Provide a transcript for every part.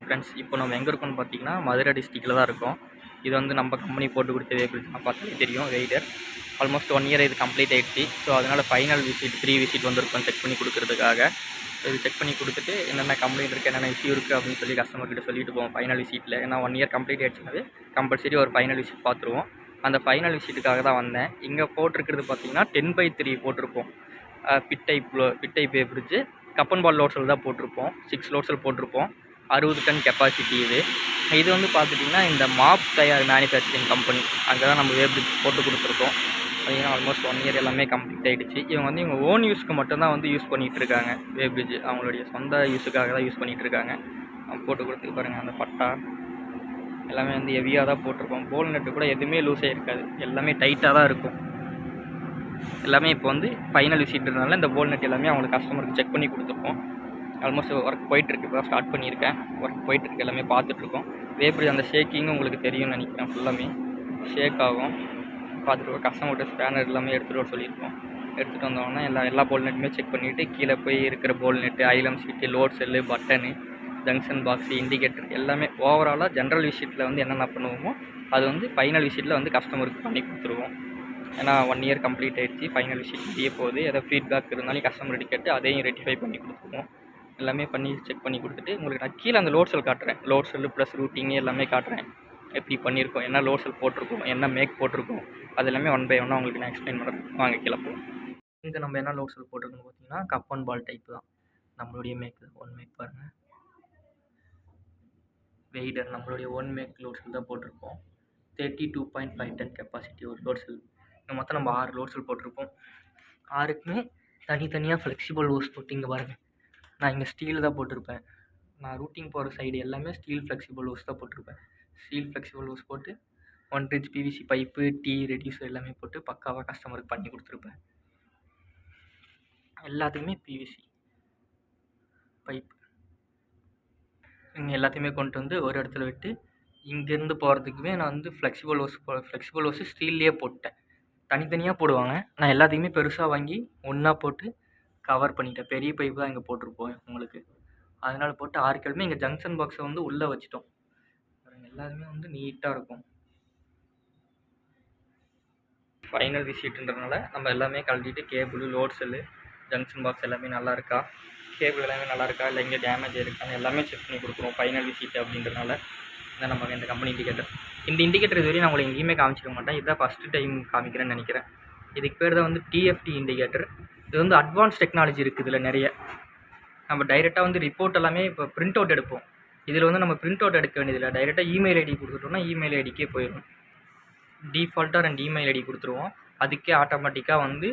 Friends, இப்போ நம்ம எங்கே இருக்கோம்னு பார்த்தீங்கன்னா மதுரை டிஸ்ட்ரிக்டில் தான் இருக்கோம். இது வந்து நம்ம கம்பெனி போட்டு கொடுத்த வேபிள்ஸ் நான் பார்த்தாலே தெரியும். வெய்டர் ஆல்மோஸ்ட் 1 இயர் இது கம்ப்ளீட் ஆகிடுச்சு. ஸோ அதனால் ஃபைனல் விசிட் 3 விசிட் வந்திருக்கோம் செக் பண்ணி கொடுக்குறதுக்காக. இது செக் பண்ணி கொடுத்துட்டு என்னென்ன கம்ப்ளைண்ட் இருக்குது, என்னென்ன இஷ்யூ இருக்குது அப்படின்னு சொல்லி கஸ்டமர்கிட்ட சொல்லிட்டு போவோம் ஃபைனல் விசிட்டில். ஏன்னா 1 இயர் கம்ப்ளீட் ஆகிடுச்சுனாவே கம்பல்சரி ஒரு ஃபைனல் விசிட் பார்த்துருவோம். அந்த ஃபைனல் விசிட்டுக்காக தான் வந்தேன். இங்கே போட்டிருக்கிறது பார்த்தீங்கன்னா 10/3 போட்டிருப்போம். Bit type வேபிள்ஸு cup and ball லோட்ஸில் தான் போட்டிருப்போம். 6 லோட்ஸில் போட்டிருப்போம். 60 டன் கெப்பாசிட்டி இது வந்து பார்த்துட்டிங்கன்னா இந்த மாப் தயார் மேனுஃபேக்சரிங் கம்பெனி அங்கே தான் நம்ம வேபிள்ஸ் போட்டு கொடுத்துருக்கோம். பார்த்தீங்கன்னா ஆல்மோஸ்ட் 1 இயர் எல்லாமே கம்ப்ளீட் ஆகிடுச்சு. இவங்க வந்து இவங்க ஓன் யூஸ்க்கு மட்டும்தான் வந்து யூஸ் பண்ணிகிட்டு இருக்காங்க. வேபிள்ஸ் அவங்களுடைய சொந்த யூஸுக்காக தான் யூஸ் பண்ணிகிட்டு இருக்காங்க. போட்டு கொடுத்து பாருங்கள், அந்த பட்டா எல்லாமே வந்து ஹெவியாக தான் போட்டிருக்கோம். போல் நெட்டு கூட எதுவுமே லூஸே இருக்காது, எல்லாமே டைட்டாக தான் இருக்கும். எல்லாமே இப்போ வந்து ஃபைனல் விசிட்னால இந்த போல் நெட் எல்லாமே அவங்களுக்கு கஸ்டமருக்கு செக் பண்ணி கொடுத்துருக்கோம். ஆல்மோஸ்ட் ஒர்க் போயிட்டுருக்கு. இப்போ தான் ஸ்டார்ட் பண்ணியிருக்கேன். ஒர்க் போயிட்டுருக்கு, எல்லாமே பார்த்துட்ருக்கோம். வேபிள் அந்த ஷேக்கிங்கும் உங்களுக்கு தெரியும்னு நினைக்கிறேன். ஃபுல்லாமே ஷேக் ஆகும். பார்த்துட்டு கஸ்டமர்கிட்ட ஸ்பேனர் எல்லாமே எடுத்துகிட்டு வர சொல்லியிருக்கோம். எடுத்துகிட்டு வந்தோடனே எல்லா போல் நெட்டுமே செக் பண்ணிவிட்டு கீழே போய் இருக்கிற போல் நெட்டு, ஐலம் sheet, load cell, button, junction box, indicator எல்லாமே ஓவராலாக ஜென்ரல் விசிட்டில் வந்து என்னென்ன பண்ணுவோமோ அது வந்து ஃபைனல் விசிட்டில் வந்து கஸ்டமருக்கு பண்ணி கொடுத்துருவோம். ஏன்னா 1 இயர் கம்ப்ளீட் ஆகிடுச்சு. ஃபைனல் விசிட் முடிய போகுது. ஏதாவது ஃபீட்பேக் இருந்தாலும் கஸ்டமர்கிட்ட கேட்டு அதையும் ரெட்டிஃபை பண்ணி கொடுத்துருவோம். எல்லாமே பண்ணி செக் பண்ணி கொடுத்துட்டு உங்களுக்கு நான் கீழே அந்த லோட் செல் காட்டுறேன். லோட் செல்லு ப்ளஸ் ரூட்டிங் எல்லாமே காட்டுறேன். எப்படி பண்ணியிருக்கோம், என்ன லோட் செல் போட்டிருக்கோம், என்ன மேக் போட்டிருக்கோம், அது எல்லாமே 1 பை 1 உங்களுக்கு நான் எக்ஸ்பிளைன் பண்ணுறேன். வாங்க கீழே போவோம். இங்கே நம்ம என்ன லோட் செல் போட்டிருக்கோன்னு பார்த்தீங்கன்னா கப் அண்ட் பால் டைப் தான் நம்மளுடைய மேக். ஒன் மேக் பாருங்கள், வெய்டர் நம்மளுடைய ஒன் மேக் லோட் செல் தான் போட்டிருப்போம். 32.5 டன் கெப்பாசிட்டி ஒரு லோட் செல். மொத்தம் நம்ம 6 லோட் செல் போட்டிருப்போம். 6க்குமே தனித்தனியாக ஃப்ளெக்சிபிள் ஹோஸ் போட்டு இங்கே பாருங்கள், நான் இங்கே ஸ்டீல் தான் போட்டிருப்பேன். நான் ரூட்டிங் போகிற சைடு எல்லாமே ஸ்டீல் ஃப்ளெக்சிபிள் ஹோஸ் தான் போட்டிருப்பேன். ஸ்டீல் ஃப்ளெக்சிபிள் ஹோஸ் போட்டு 1 inch PVC pipe, tea reducer எல்லாமே போட்டு பக்காவாக கஸ்டமருக்கு பண்ணி கொடுத்துருப்பேன். எல்லாத்துக்குமே பிவிசி பைப் இங்கே எல்லாத்தையுமே கொண்டு வந்து ஒரு இடத்துல விட்டு இங்கேருந்து போகிறதுக்குமே நான் வந்து ஃப்ளெக்சிபிள் ஹோஸ் ஸ்டீல்லையே போட்டேன். தனித்தனியாக போடுவாங்க, நான் எல்லாத்தையுமே பெருசாக வாங்கி ஒன்றா போட்டு கவர் பண்ணிட்டேன். பெரிய பைப் தான் இங்கே போட்டிருப்போம் உங்களுக்கு. அதனால் போட்டு 6 கிழமை இங்கே ஜங்ஷன் பாக்ஸை வந்து உள்ளே வச்சுட்டோம். எல்லாருமே வந்து நீட்டாக இருக்கும். ஃபைனல் விசிட்ன்றதுனால நம்ம எல்லாமே கழட்டிட்டு cable, load cell, junction box எல்லாமே நல்லா இருக்கா, கேபிள் எல்லாமே நல்லா இருக்கா, இல்லை இங்கே டேமேஜ் இருக்கான்னு எல்லாமே செக் பண்ணி கொடுக்குறோம். ஃபைனல் விசிட் அப்படின்றனால இதான் நம்ம இந்த கம்பெனி இண்டிகேட்டர். இந்த இண்டிகேட்டர் இதுவரையும் நான் உங்களுக்கு எங்கேயுமே காமிச்சிக்க மாட்டேன். இதுதான் ஃபஸ்ட்டு டைம் காமிக்கிறேன்னு நினைக்கிறேன். இதுக்கு பேர் தான் வந்து டிஎஃப்டி இண்டிகேட்டர். இது வந்து அட்வான்ஸ் டெக்னாலஜி இருக்குது இதில் நிறைய. நம்ம டைரெக்டாக வந்து ரிப்போர்ட் எல்லாமே இப்போ பிரிண்ட் அவுட் எடுப்போம். இதில் வந்து நம்ம பிரிண்ட் அவுட் எடுக்க வேண்டியதில்லை. டைரெக்டாக இமெயில் ஐடி கொடுத்துட்டோம்னா இமெயில் ஐடிக்கே போயிடும். டிஃபால்ட்டாக 2 இமெயில் ஐடி கொடுத்துருவோம். அதுக்கே ஆட்டோமேட்டிக்காக வந்து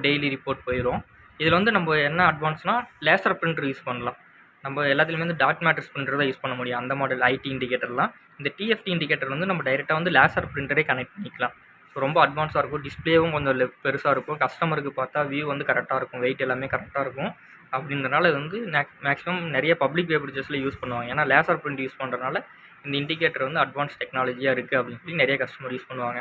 டெய்லி ரிப்போர்ட் போயிடும். இதில் வந்து நம்ம என்ன அட்வான்ஸ்னால் லேசர் பிரிண்டர் யூஸ் பண்ணலாம். நம்ம எல்லாத்துலேயுமே வந்து டாட் மேட்ரிக்ஸ் பிரிண்டர் தான் யூஸ் பண்ண முடியும். அந்த மாடல் ஐடி இண்டிகேட்டர்லாம். இந்த டிஎஃப்டி இண்டிகேட்டர் வந்து நம்ம டைரெக்டாக வந்து லேசர் பிரிண்டரே கனெக்ட் பண்ணிக்கலாம். ஸோ ரொம்ப அட்வான்ஸாக இருக்கும். டிஸ்பிளேவும் கொஞ்சம் பெருசாக இருக்கும். கஸ்டமருக்கு பார்த்தா வியூ வந்து கரெக்டாக இருக்கும். வெயிட் எல்லாமே கரெக்டாக இருக்கும். அப்படின்றனால இது வந்து மேக்ஸிமம் நிறைய பப்ளிக் வேபிள்ஸில் யூஸ் பண்ணுவாங்க. ஏன்னா லேசர் பிரிண்ட் யூஸ் பண்ணுறதுனால இந்த இண்டிகேட்டர் வந்து அட்வான்ஸ் டெக்னாலஜியாக இருக்குது அப்படின்னு சொல்லி நிறைய கஸ்டமர் யூஸ் பண்ணுவாங்க.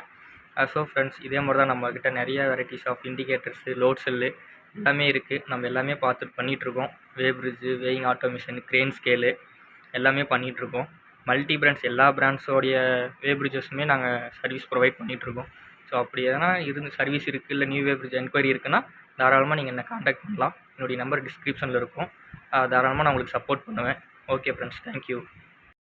ஸோ ஃப்ரெண்ட்ஸ், இதே மாதிரி தான் நம்மக்கிட்ட நிறைய varieties of indicators, load cell எல்லாமே இருக்குது. நம்ம எல்லாமே பார்த்துட்டு பண்ணிகிட்ருக்கோம். Weighbridge, weighing automation, crane scale எல்லாமே பண்ணிகிட்ருக்கோம். மல்டி பிராண்ட்ஸ் எல்லா பிராண்ட்ஸோடைய வேப்ரிட்ஜஸுமே நாங்கள் சர்வீஸ் ப்ரொவைட் பண்ணிகிட்ருக்கோம். ஸோ அப்படி எதனா சர்வீஸ் இருக்குது, இல்லை நியூ வேப்ரிட்ஜ் என்கொயரி இருக்குன்னா தாராளமாக நீங்கள் என்னை காண்டாக்ட் பண்ணலாம். என்னுடைய நம்பர் டிஸ்கிரிப்ஷனில் இருக்கும். தாராளமாக நான் உங்களுக்கு சப்போர்ட் பண்ணுவேன். Okay friends, thank you.